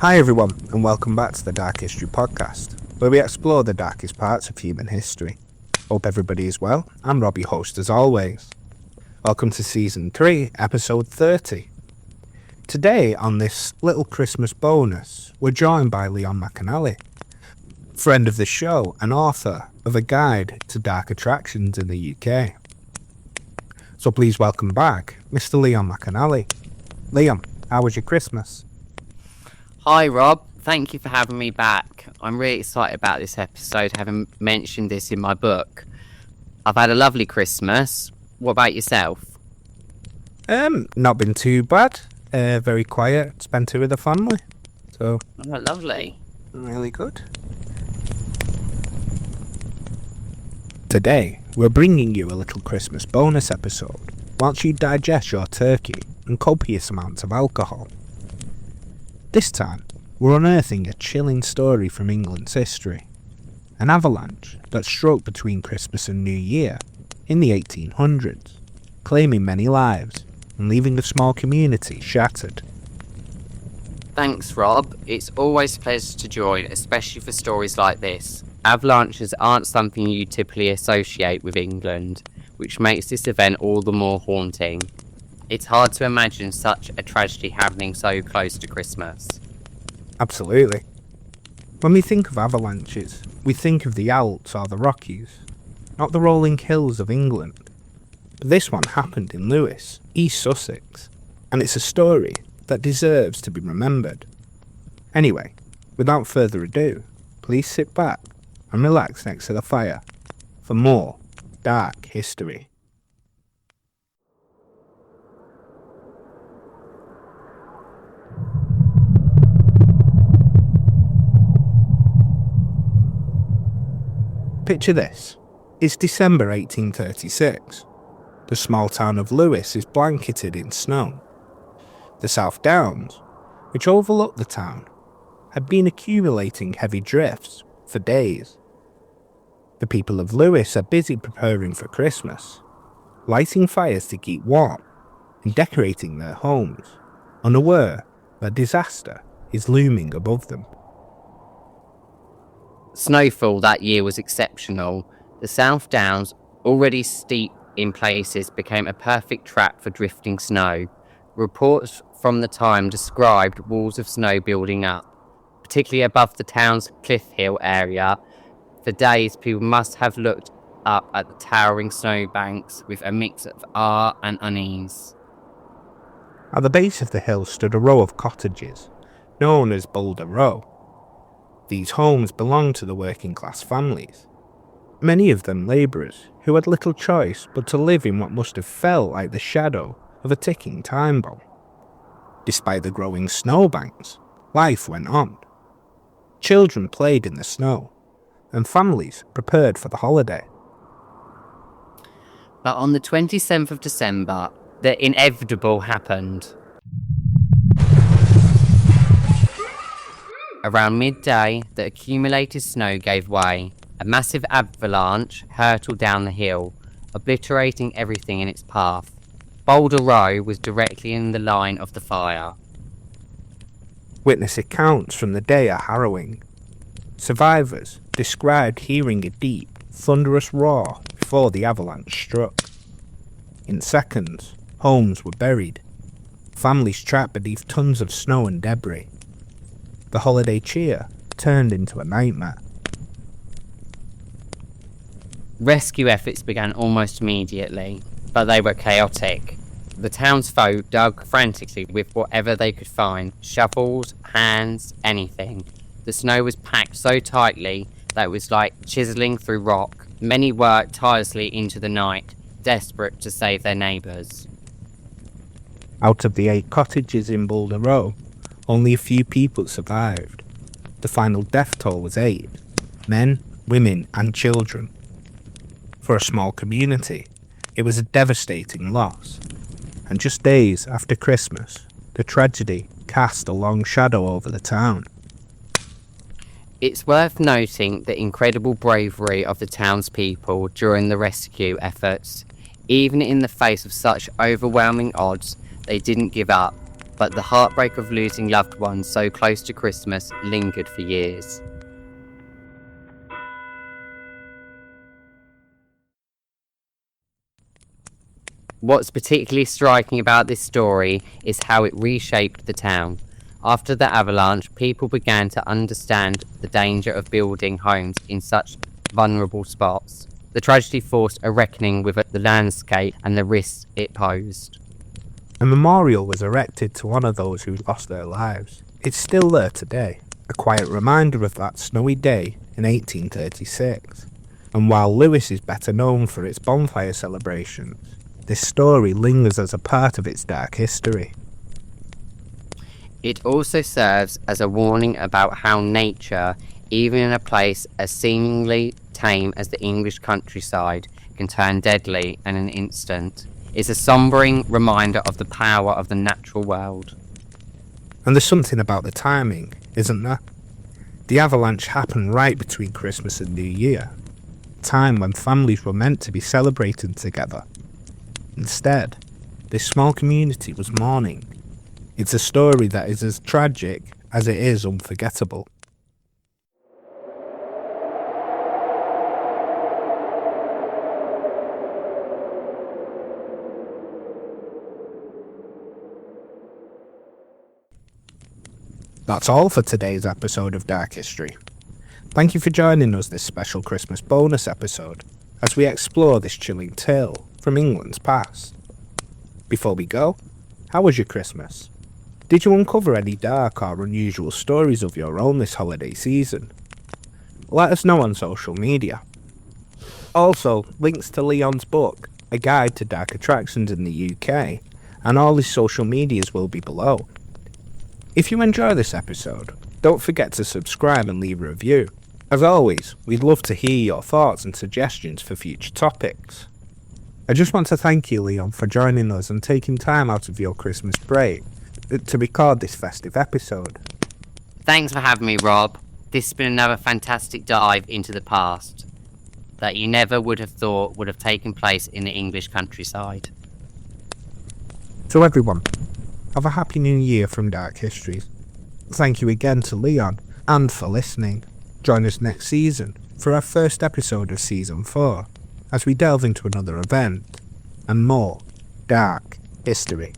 Hi everyone, and welcome back to the Dark History Podcast, where we explore the darkest parts of human history. Hope everybody is well. I'm Rob, your host as always. Welcome to Season 3, Episode 30. Today, on this little Christmas bonus, we're joined by Leon McAnally, friend of the show and author of a guide to dark attractions in the UK. So please welcome back Mr. Leon McAnally. Leon, how was your Christmas? Hi Rob, thank you for having me back. I'm really excited about this episode, having mentioned this in my book. I've had a lovely Christmas. What about yourself? Not been too bad. Very quiet. Spent it with the family. So Lovely. really good. Today, we're bringing you a little Christmas bonus episode whilst you digest your turkey and copious amounts of alcohol. This time, we're unearthing a chilling story from England's history. An avalanche that struck between Christmas and New Year in the 1800s, claiming many lives and leaving a small community shattered. Thanks Rob, it's always a pleasure to join, especially for stories like this. Avalanches aren't something you typically associate with England, which makes this event all the more haunting. It's hard to imagine such a tragedy happening so close to Christmas. Absolutely. When we think of avalanches, we think of the Alps or the Rockies, not the rolling hills of England. But this one happened in Lewes, East Sussex, and it's a story that deserves to be remembered. Anyway, without further ado, please sit back and relax next to the fire for more dark history. Picture this. It's December 1836. The small town of Lewes is blanketed in snow. The South Downs, which overlook the town, had been accumulating heavy drifts for days. The people of Lewes are busy preparing for Christmas, lighting fires to keep warm and decorating their homes, unaware that disaster is looming above them. Snowfall that year was exceptional. The South Downs, already steep in places, became a perfect trap for drifting snow. Reports from the time described walls of snow building up, particularly above the town's Cliff Hill area. For days, people must have looked up at the towering snowbanks with a mix of awe and unease. At the base of the hill stood a row of cottages, known as Boulder Row. These homes belonged to the working class families, many of them labourers who had little choice but to live in what must have felt like the shadow of a ticking time bomb. Despite the growing snowbanks, life went on. Children played in the snow, and families prepared for the holiday. But on the 27th of December, the inevitable happened. Around midday, the accumulated snow gave way. A massive avalanche hurtled down the hill, obliterating everything in its path. Boulder Row was directly in the line of the fire. Witness accounts from the day are harrowing. Survivors described hearing a deep, thunderous roar before the avalanche struck. In seconds, homes were buried, families trapped beneath tons of snow and debris. The holiday cheer turned into a nightmare. Rescue efforts began almost immediately, but they were chaotic. The townsfolk dug frantically with whatever they could find: shovels, hands, anything. The snow was packed so tightly that it was like chiseling through rock. Many worked tirelessly into the night, desperate to save their neighbours. Out of the 8 cottages in Boulder Row, only a few people survived. The final death toll was 8, men, women and children. For a small community, it was a devastating loss, and just days after Christmas, the tragedy cast a long shadow over the town. It's worth noting the incredible bravery of the townspeople during the rescue efforts. Even in the face of such overwhelming odds, they didn't give up. but the heartbreak of losing loved ones so close to Christmas lingered for years. What's particularly striking about this story is how it reshaped the town. After the avalanche, people began to understand the danger of building homes in such vulnerable spots. The tragedy forced a reckoning with the landscape and the risks it posed. A memorial was erected to honour those who lost their lives. It's still there today, a quiet reminder of that snowy day in 1836. And while Lewes is better known for its bonfire celebrations, this story lingers as a part of its dark history. It also serves as a warning about how nature, even in a place as seemingly tame as the English countryside, can turn deadly in an instant. It's a sombering reminder of the power of the natural world. And there's something about the timing, isn't there? The avalanche happened right between Christmas and New Year, a time when families were meant to be celebrating together. Instead, this small community was mourning. It's a story that is as tragic as it is unforgettable. That's all for today's episode of Dark History. Thank you for joining us this special Christmas bonus episode as we explore this chilling tale from England's past. Before we go, how was your Christmas? Did you uncover any dark or unusual stories of your own this holiday season? Let us know on social media. Also, links to Leon's book, A Guide to Dark Attractions in the UK, and all his social medias will be below. If you enjoy this episode, don't forget to subscribe and leave a review. As always, we'd love to hear your thoughts and suggestions for future topics. I just want to thank you, Leon, for joining us and taking time out of your Christmas break to record this festive episode. Thanks for having me, Rob. This has been another fantastic dive into the past that you never would have thought would have taken place in the English countryside. So everyone, have a happy new year from Dark Histories. Thank you again to Leon and for listening. Join us next season for our first episode of Season 4 as we delve into another event and more dark history.